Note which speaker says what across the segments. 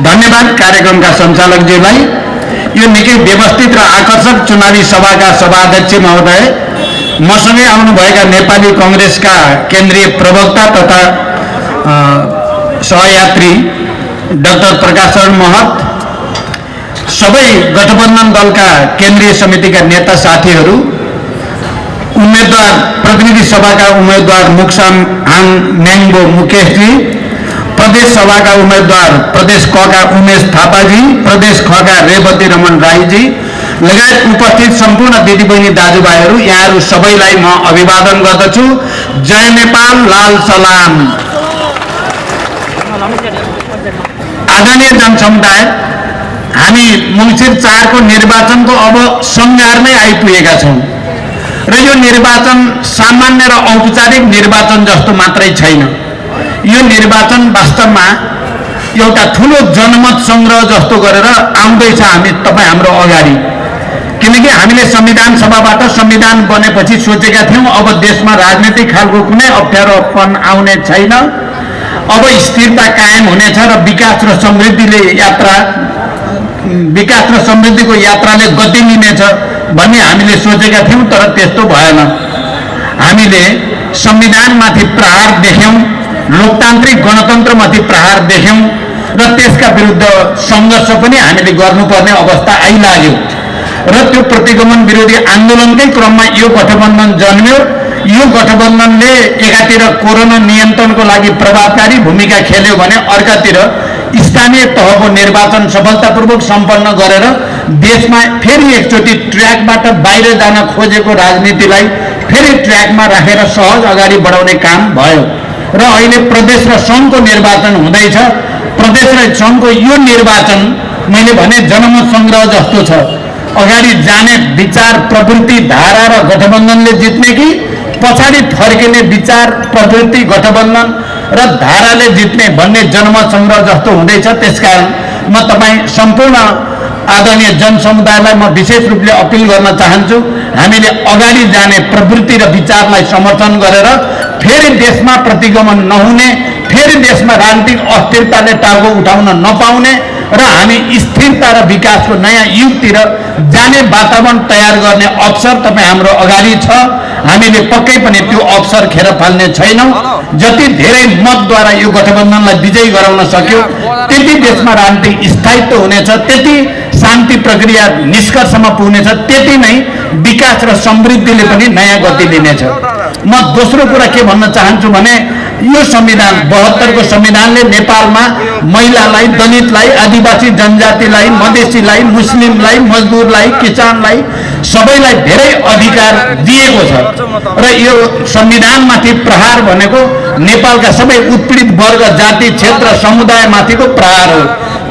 Speaker 1: धन्यवाद कार्यक्रमका सञ्चालकज्यूलाई। यो निकै व्यवस्थित र आकर्षक चुनावी सभाका सभाध्यक्ष महोदय, मसँगै आउनुभएका नेपाली कांग्रेसका केन्द्रीय प्रवक्ता तथा सहयात्री डाक्टर प्रकाश शरण महत, सबै गठबन्धन दलका केन्द्रीय समितिका नेता साथीहरू, उम्मेदवार प्रतिनिधि सभाका उम्मेदवार मुक्साम हाङ नेङ्बो मुकेशजी, प्रदेश सभाका उम्मेदवार प्रदेश क का उमेश थापाजी, प्रदेश ख का रेवती रमन राईजी लगायत उपस्थित सम्पूर्ण दिदीबहिनी दाजुभाइहरू, यहाँहरू सबैलाई म अभिवादन गर्दछु। जय नेपाल, लाल सलाम। आदरणीय जनसमुदाय, हामी मङ्सिर 4 को निर्वाचनको अब संघारमै आइपुगेका छौँ र यो निर्वाचन सामान्य र औपचारिक निर्वाचन जस्तो मात्रै छैन। यो निर्वाचन वास्तवमा एउटा ठुलो जनमत संग्रह जस्तो गरेर आउँदैछ हाम्रो अगाडि। किनकि हामीले संविधान सभाबाट संविधान बनेपछि सोचेका थियौँ अब देशमा राजनीतिक खालको कुनै अप्ठ्यारोपन आउने छैन, अब स्थिरता कायम हुनेछ र विकास र समृद्धिको यात्राले गति लिनेछ भन्ने हामीले सोचेका थियौँ। तर त्यस्तो भएन। हामीले संविधानमाथि प्रहार देख्यौँ, लोकतान्त्रिक गणतन्त्रमाथि प्रहार देख्यौँ र त्यसका विरुद्ध सङ्घर्ष पनि हामीले गर्नुपर्ने अवस्था आइलाग्यो र त्यो प्रतिगमन विरोधी आन्दोलनकै क्रममा यो गठबन्धन जन्म्यो। यो गठबन्धनले एकातिर कोरोना नियन्त्रणको लागि प्रभावकारी भूमिका खेल्यो भने अर्कातिर स्थानीय तहको निर्वाचन सफलतापूर्वक सम्पन्न गरेर देशमा फेरि एकचोटि ट्र्याकबाट बाहिर जान खोजेको राजनीतिलाई फेरि ट्र्याकमा राखेर सहज अगाडि बढाउने काम भयो र अहिले प्रदेश र सङ्घको निर्वाचन हुँदैछ। प्रदेश र सङ्घको यो निर्वाचन मैले भने जनमत संग्रह जस्तो छ। अगाडि जाने विचार प्रवृत्ति धारा र गठबन्धनले जित्ने कि पछाडि फर्किने विचार प्रवृत्ति गठबन्धन र धाराले जित्ने भन्ने जनमत संग्रह जस्तो हुँदैछ। त्यसकारण म तपाईँ सम्पूर्ण आदरणीय जनसमुदायलाई म विशेष रूपले अपिल गर्न चाहन्छु, हामीले अगाडि जाने प्रवृत्ति र विचारलाई समर्थन गरेर फेरि देशमा प्रतिगमन नहुने, फेरि देशमा राजनीतिक अस्थिरताले टाउको उठाउन नपाउने र हामी स्थिरता र विकासको नयाँ युगतिर जाने वातावरण तयार गर्ने अवसर तपाईँ हाम्रो अगाडि छ। हामीले पक्कै पनि त्यो अवसर खेर फाल्ने छैनौँ। जति धेरै मतद्वारा यो गठबन्धनलाई विजयी गराउन सक्यो त्यति देशमा राजनीतिक स्थायित्व हुनेछ, त्यति शान्ति प्रक्रिया निष्कर्षमा पुग्नेछ, त्यति नै विकास र समृद्धिले पनि नयाँ गति लिनेछ। म दोस्रो कुरा के भन्न चाहन्छु भने यो संविधान 72 को संविधानले नेपालमा महिलालाई, दलितलाई, आदिवासी जनजातिलाई, मधेसीलाई, मुस्लिमलाई, मजदुरलाई, किसानलाई सबैलाई धेरै अधिकार दिएको छ र यो संविधानमाथि प्रहार भनेको नेपालका सबै उत्पीडित वर्ग, जाति, क्षेत्र, समुदायमाथिको प्रहार हो।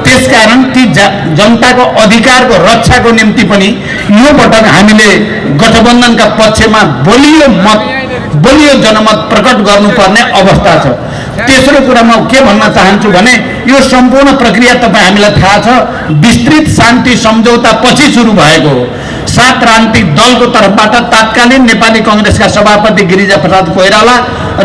Speaker 1: त्यसकारण ती जनताको अधिकारको रक्षाको निम्ति पनि यो पटक हामीले गठबन्धनका पक्षमा बलियो जनमत प्रकट गर्नुपर्ने अवस्था छ। तेस्रो कुरा म के भन्न चाहन्छु भने यो सम्पूर्ण प्रक्रिया तपाईँ हामीलाई थाहा छ विस्तृत शान्ति सम्झौता पछि सुरु भएको हो। 7 राजनीतिक दलको तर्फबाट तत्कालीन नेपाली कांग्रेसका सभापति गिरिजाप्रसाद कोइराला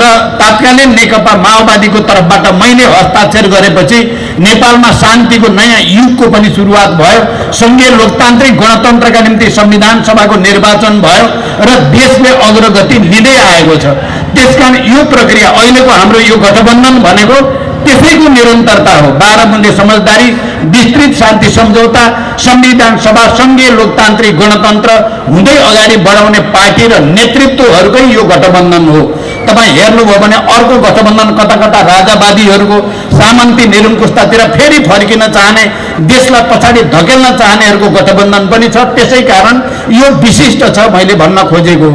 Speaker 1: र तत्कालीन नेकपा माओवादीको तर्फबाट मैले हस्ताक्षर गरेपछि नेपालमा शान्तिको नयाँ युगको पनि सुरुवात भयो। संघीय लोकतान्त्रिक गणतन्त्रका निम्ति संविधान सभाको निर्वाचन भयो र देशले अग्रगति लिँदै आएको छ। त्यसकारण यो प्रक्रिया अहिलेको हाम्रो यो गठबन्धन भनेको त्यसैको निरन्तरता हो। 12 बुँदे समझदारी, विस्तृत शान्ति सम्झौता, संविधान सभा, संघीय लोकतान्त्रिक गणतन्त्र हुँदै अगाडि बढाउने पार्टी र नेतृत्वहरूकै यो गठबन्धन हो। तपाईँ हेर्नुभयो भने अर्को गठबन्धन कता कता राजावादीहरूको सामन्ती निरङ्कुशतातिर फेरि फर्किन चाहने, देशलाई पछाडि धकेल्न चाहनेहरूको गठबन्धन पनि छ। त्यसै कारण यो विशिष्ट छ मैले भन्न खोजेको।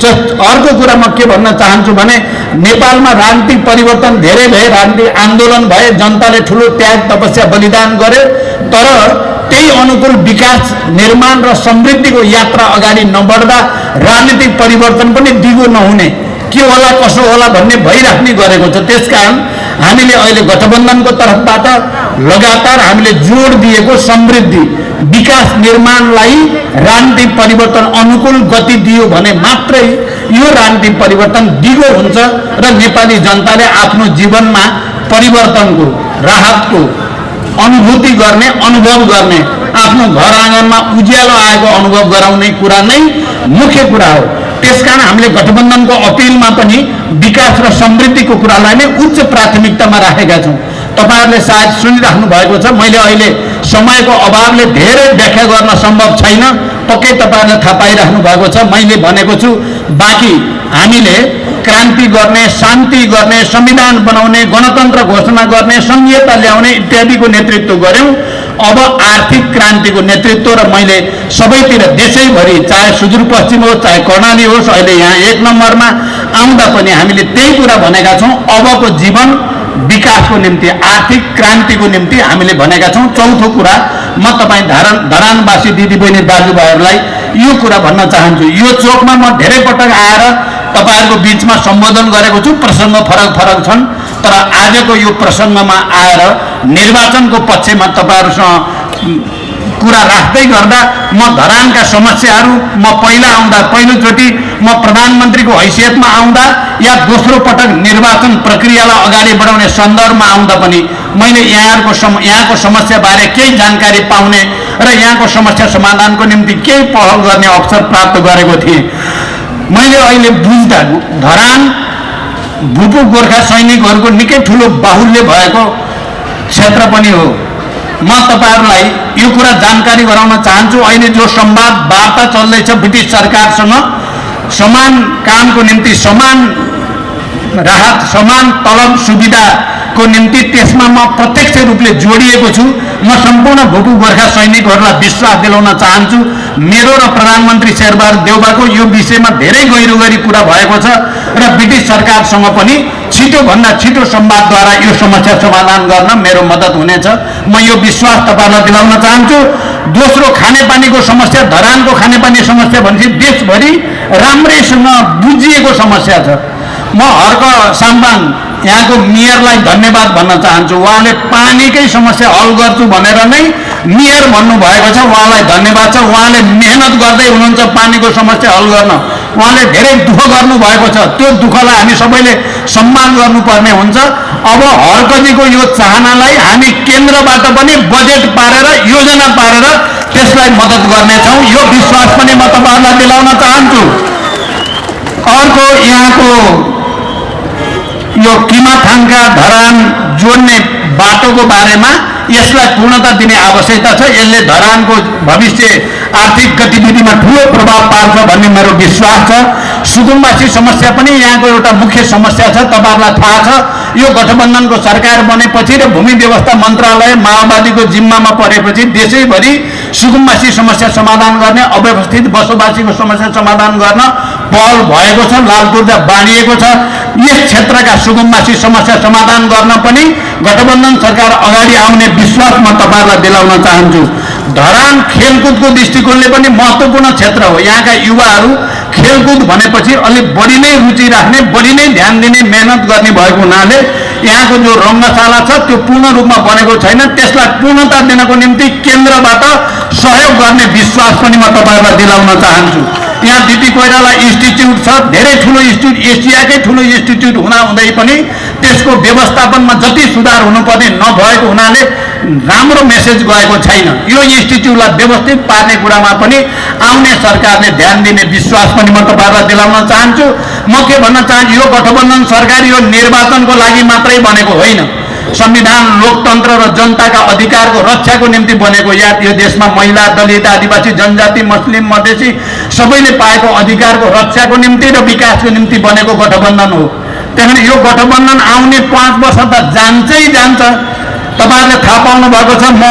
Speaker 1: अर्को कुरा म के भन्न चाहन्छु भने नेपालमा राजनीतिक परिवर्तन धेरै भए, राजनीतिक आन्दोलन भए, जनताले ठुलो त्याग तपस्या बलिदान गरे, तर त्यही अनुकूल विकास निर्माण र समृद्धिको यात्रा अगाडि नबढ्दा राजनीतिक परिवर्तन पनि दिगो नहुने, के होला कसो होला भन्ने भइराख्ने गरेको छ। त्यसकारण हामीले अहिले गठबन्धनको तर्फबाट लगातार हामीले जोड दिएको समृद्धि विकास निर्माणलाई राजनीतिक परिवर्तन अनुकूल गति दियो भने मात्रै यो राजनीतिक परिवर्तन दिगो हुन्छ र नेपाली जनताले आफ्नो जीवनमा परिवर्तनको, राहतको, अनुभूति गर्ने, अनुभव गर्ने, आफ्नो घर आँगनमा उज्यालो आएको अनुभव गराउने कुरा नै मुख्य कुरा हो। त्यसकारण हामीले गठबन्धनको अपिलमा पनि विकास र समृद्धिको कुरालाई नै उच्च प्राथमिकतामा राखेका छौँ। तपाईहरुले सायद सुनिराख्नु भएको छ, मैले अहिले समयको अभावले धेरै व्याख्या गर्न सम्भव छैन, पक्कै तपाईहरुले थाहा पाइराख्नु भएको छ। मैले भनेको छु बाँकी हामीले क्रान्ति गर्ने, शान्ति गर्ने, संविधान बनाउने, गणतन्त्र घोषणा गर्ने, संघीयता ल्याउने इत्यादिको नेतृत्व गर्यौं। अब आर्थिक क्रान्तिको नेतृत्व र मैले सबैतिर देशैभरि चाहे सुदूरपश्चिम होस् चाहे कर्णाली होस् अहिले यहाँ 1 नम्बरमा आउँदा पनि हामीले त्यही कुरा भनेका छौँ। अबको जीवन विकासको निम्ति, आर्थिक क्रान्तिको निम्ति हामीले भनेका छौँ। चौथो कुरा म तपाईँ धरानवासी दिदीबहिनी दाजुभाइहरूलाई यो कुरा भन्न चाहन्छु। यो चोकमा म धेरै पटक आएर तपाईहरुको बीचमा सम्बोधन गरेको छु, प्रसङ्ग फरक फरक छन्, तर आजको यो प्रसङ्गमा आएर निर्वाचनको पक्षमा तपाईहरुसँग कुरा राख्दै गर्दा म धरानका समस्याहरू म पहिलोचोटि म प्रधानमन्त्रीको हैसियतमा आउँदा या दोस्रो पटक निर्वाचन प्रक्रियालाई अगाडि बढाउने सन्दर्भमा आउँदा पनि मैले यहाँको समस्याबारे केही जानकारी पाउने र यहाँको समस्या समाधानको निम्ति केही पहल गर्ने अवसर प्राप्त गरेको थिएँ। मैले अहिले बुझ्दा धरान भूपू गोर्खा सैनिकहरूको निकै ठुलो बाहुल्य भएको क्षेत्र पनि हो। म तपाईहरुलाई यो कुरा जानकारी गराउन चाहन्छु। अहिले जो संवाद वार्ता चल्दैछ ब्रिटिस सरकारसँग समान कामको निम्ति समान राहत, समान तलब सुविधाको निम्ति, त्यसमा म प्रत्यक्ष रूपले जोडिएको छु। म सम्पूर्ण भूपू गोर्खा सैनिकहरूलाई विश्वास दिलाउन चाहन्छु। मेरो र प्रधानमन्त्री शेरबहादुर देउवाको यो विषयमा धेरै गहिरो गरी कुरा भएको छ र ब्रिटिस सरकारसँग पनि छिटोभन्दा छिटो संवादद्वारा यो समस्या समाधान गर्न मेरो मद्दत हुनेछ। म यो विश्वास तपाईहरुलाई दिलाउन चाहन्छु। दोस्रो, खानेपानीको समस्या, धरानको खानेपानी समस्या भनेपछि देशभरि राम्रैसँग बुझिएको समस्या छ। म हर्क साम्बाङ यहाँको मेयरलाई धन्यवाद भन्न चाहन्छु। उहाँले पानीकै समस्या हल गर्छु भनेर नै मेयर भन्नुभएको छ, उहाँलाई धन्यवाद छ। उहाँले मेहनत गर्दै हुनुहुन्छ पानीको समस्या हल गर्न, उहाँले धेरै दुःख गर्नुभएको छ। त्यो दुःखलाई हामी सबैले सम्मान गर्नुपर्ने हुन्छ। अब हर्कजीको यो चाहनालाई हामी केन्द्रबाट पनि बजेट पारेर, योजना पारेर त्यसलाई मद्दत गर्नेछौँ। यो विश्वास पनि म तपाईहरुलाई दिलाउन चाहन्छु। अर्को, यहाँको यो किमाथाङका धरान जोड्ने बाटोको बारेमा यसलाई पूर्णता दिने आवश्यकता छ। यसले धरानको भविष्य आर्थिक गतिविधिमा ठुलो प्रभाव पार्छ भन्ने मेरो विश्वास छ। सुकुम्बासी समस्या पनि यहाँको एउटा मुख्य समस्या छ। तपाईहरुलाई थाहा छ, यो गठबन्धनको सरकार बनेपछि र भूमि व्यवस्था मन्त्रालय माओवादीको जिम्मामा परेपछि देशैभरि सुकुम्बासी समस्या समाधान गर्ने, अव्यवस्थित बसोबासीको समस्या समाधान गर्न पहल भएको छ, लालपूर्जा बाँडिएको छ। यस क्षेत्रका सुकुम्बासी समस्या समाधान गर्न पनि गठबन्धन सरकार अगाडि आउने विश्वास म तपाईहरुलाई दिलाउन चाहन्छु। धरान खेलकुदको दृष्टिकोणले पनि महत्त्वपूर्ण क्षेत्र हो। यहाँका युवाहरू खेलकुद भनेपछि अलिक बढी नै रुचि राख्ने, बढी नै ध्यान दिने, मेहनत गर्ने भएको हुनाले यहाँको जो रङ्गशाला छ त्यो पूर्ण रूपमा बनेको छैन। त्यसलाई पूर्णता दिनको निम्ति केन्द्रबाट सहयोग गर्ने विश्वास पनि म तपाईहरुलाई दिलाउन चाहन्छु। यहाँ बिपी कोइराला इन्स्टिच्युट छ, धेरै ठुलो इन्स्टिच्युट, एसियाकै ठुलो इन्स्टिच्युट हुँदै पनि त्यसको व्यवस्थापनमा जति सुधार हुनुपर्ने नभएको हुनाले राम्रो मेसेज गएको छैन। यो इन्स्टिच्युटलाई व्यवस्थित पार्ने कुरामा पनि आउने सरकारले ध्यान दिने विश्वास पनि म तपाईहरुलाई दिलाउन चाहन्छु। म के भन्न चाहन्छु, यो गठबन्धन सरकार यो निर्वाचनको लागि मात्रै बनेको होइन, संविधान, लोकतन्त्र र जनताका अधिकारको रक्षाको निम्ति बनेको। यो देशमा महिला, दलित, आदिवासी, जनजाति, मुस्लिम, मधेसी सबैले पाएको अधिकारको रक्षाको निम्ति र विकासको निम्ति बनेको गठबन्धन हो। त्यसैले यो गठबन्धन आउने 5 वर्ष त जान्छै जान्छ। तपाईहरुले थाहा पाउनु भएको छ, म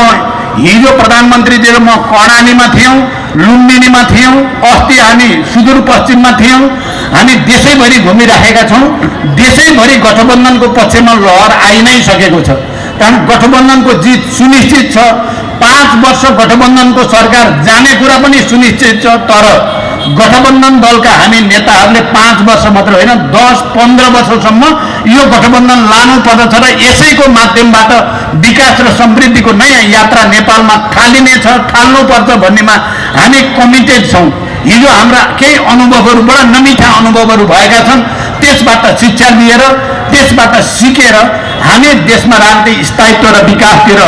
Speaker 1: हिजो प्रधानमन्त्रीजी र म कर्णालीमा थियौँ, लुम्बिनीमा थियौँ, अस्ति हामी सुदूरपश्चिममा थियौँ। हामी देशैभरि घुमिराखेका छौँ। देशैभरि गठबन्धनको पक्षमा लहर आइ नै सकेको छ। कारण गठबन्धनको जित सुनिश्चित छ। 5 वर्ष गठबन्धनको सरकार जाने कुरा पनि सुनिश्चित छ। तर गठबन्धन दलका हामी नेताहरूले 5 वर्ष मात्र होइन 10-15 वर्षसम्म यो गठबन्धन लानु पर्दछ र यसैको माध्यमबाट विकास र समृद्धिको नयाँ यात्रा नेपालमा थाल्नुपर्छ भन्नेमा हामी कमिटेड छौँ। हिजो हाम्रा केही अनुभवहरूबाट नमिठा अनुभवहरू भएका छन्, त्यसबाट शिक्षा लिएर, त्यसबाट सिकेर हामी देशमा राजनीतिक स्थायित्व र विकासतिर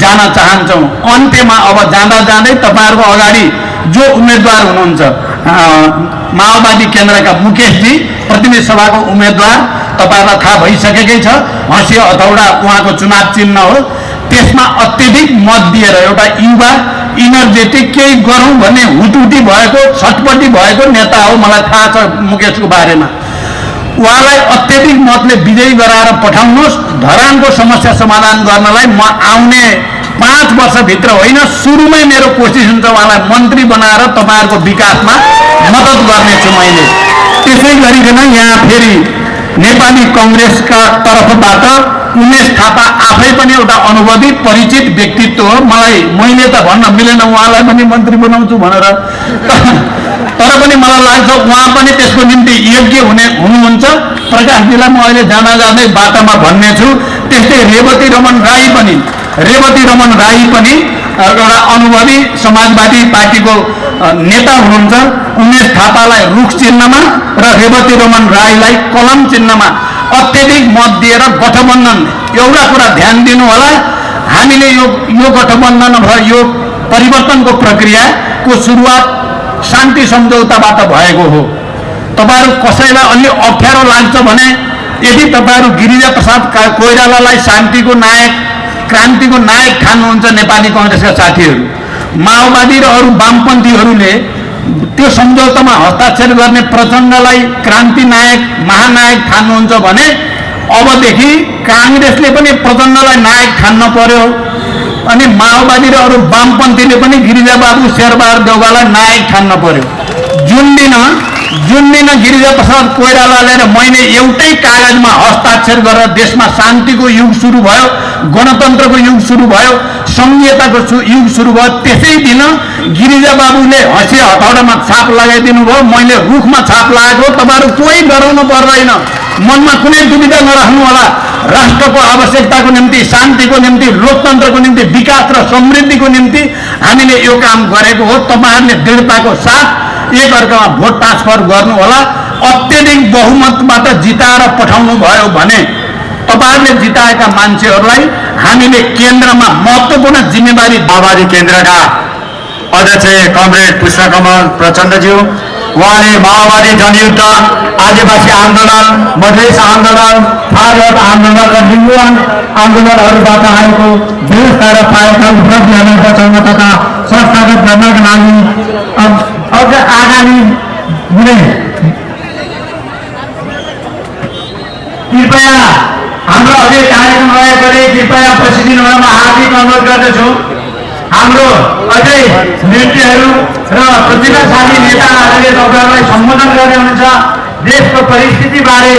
Speaker 1: जान चाहन्छौँ। अन्त्यमा अब जाँदा जाँदै तपाईँहरूको अगाडि जो उम्मेदवार हुनुहुन्छ माओवादी केन्द्रका मुकेशजी प्रतिनिधि सभाको उम्मेदवार तपाईँहरूलाई थाहा भइसकेकै छ। हँसिया हथौडा उहाँको चुनाव चिन्ह हो। त्यसमा अत्यधिक मत दिएर एउटा युवा इनर्जेटिक केही गरौँ भन्ने हुटुटी भएको छटपटी भएको नेता हो। मलाई थाहा छ मुकेशको बारेमा। उहाँलाई अत्यधिक मतले विजयी गराएर पठाउनुहोस्। धरानको समस्या समाधान गर्नलाई म आउने 5 वर्षभित्र होइन, सुरुमै मेरो कोसिस हुन्छ उहाँलाई मन्त्री बनाएर तपाईँहरूको विकासमा मद्दत गर्नेछु मैले। त्यसै गरिकन यहाँ फेरि नेपाली कङ्ग्रेसका तर्फबाट उमेश थापा आफै पनि एउटा अनुभवी परिचित व्यक्तित्व हो। मैले त भन्न मिलेन उहाँलाई पनि मन्त्री बनाउँछु भनेर, तर पनि मलाई लाग्छ उहाँ पनि त्यसको निम्ति योग्य हुनुहुन्छ। प्रकाशजीलाई म अहिले जाँदा जाँदै बाटोमा भन्ने छु। त्यस्तै रेवती रमन राई पनि एउटा अनुभवी समाजवादी पार्टीको नेता हुनुहुन्छ। उमेश थापालाई रुख चिन्हमा र रेवती रमन राईलाई कलम चिन्हमा अत्यधिक मत दिएर गठबन्धन, एउटा कुरा ध्यान दिनु होला, हामीले यो गठबन्धन यो परिवर्तनको प्रक्रियाको सुरुवात शान्ति सम्झौताबाट भएको हो। तपाईँहरू कसैलाई अलि अप्ठ्यारो लाग्छ भने यदि तपाईँहरू गिरिजा प्रसाद कोइरालालाई शान्तिको नायक क्रान्तिको नायक ठान्नुहुन्छ नेपाली कङ्ग्रेसका साथीहरू, माओवादी र अरू वामपन्थीहरूले त्यो सम्झौतामा हस्ताक्षर गर्ने प्रचण्डलाई क्रान्ति नायक महानायक ठान्नुहुन्छ भने अबदेखि काङ्ग्रेसले पनि प्रचण्डलाई नायक ठान्न पर्यो अनि माओवादी र अरू वामपन्थीले पनि गिरिजाबाबु शेरबहादुर देउवालाई नायक ठान्न पर्यो। जुन दिन गिरिजा प्रसाद कोइरालाले र मैले एउटै कागजमा हस्ताक्षर गरेर देशमा शान्तिको युग सुरु भयो, गणतन्त्रको युग सुरु भयो, संहिताको युग सुरु भयो, त्यसै दिन गिरिजा बाबुले हँसिया हथौडामा छाप लगाइदिनु भयो, मैले रुखमा छाप लगाएको। तपाईँहरू कोही डराउनु पर्दैन, मनमा कुनै दुविधा नराख्नु होला। राष्ट्रको आवश्यकताको निम्ति, शान्तिको निम्ति, लोकतन्त्रको निम्ति, विकास र समृद्धिको निम्ति हामीले यो काम गरेको हो। तपाईँहरूले दृढताको साथ एकअर्कामा भोट ट्रान्सफर गर्नु होला। अत्यधिक बहुमतबाट जिताएर पठाउनु भयो भने तपाईँहरूले जिताएका मान्छेहरूलाई हामीले केन्द्रमा महत्त्वपूर्ण जिम्मेवारी।
Speaker 2: माओवादी केन्द्रका अध्यक्ष कमरेड पुष्पकमल प्रचण्डज्यू, उहाँले माओवादी जनयुद्ध, आदिवासी आन्दोलन, मधेस आन्दोलन, फारवर्ड आन्दोलन र लिम्बुवान आन्दोलनहरूबाट आएको व्यवस्था र पाएका उपलब्धिहरूलाई बचाउन तथा संस्थागत गर्नका लागि आगामी हुने कृपया हाम्रो अझै कार्यक्रम रहेकोले कृपया पछिदिनहरूमा हार्दिक अनुरोध गर्दछु। हाम्रो अझै नेताहरू र प्रतिभाशाली नेताहरूले तपाईँहरूलाई सम्बोधन गर्ने हुनुहुन्छ। देशको परिस्थितिबारे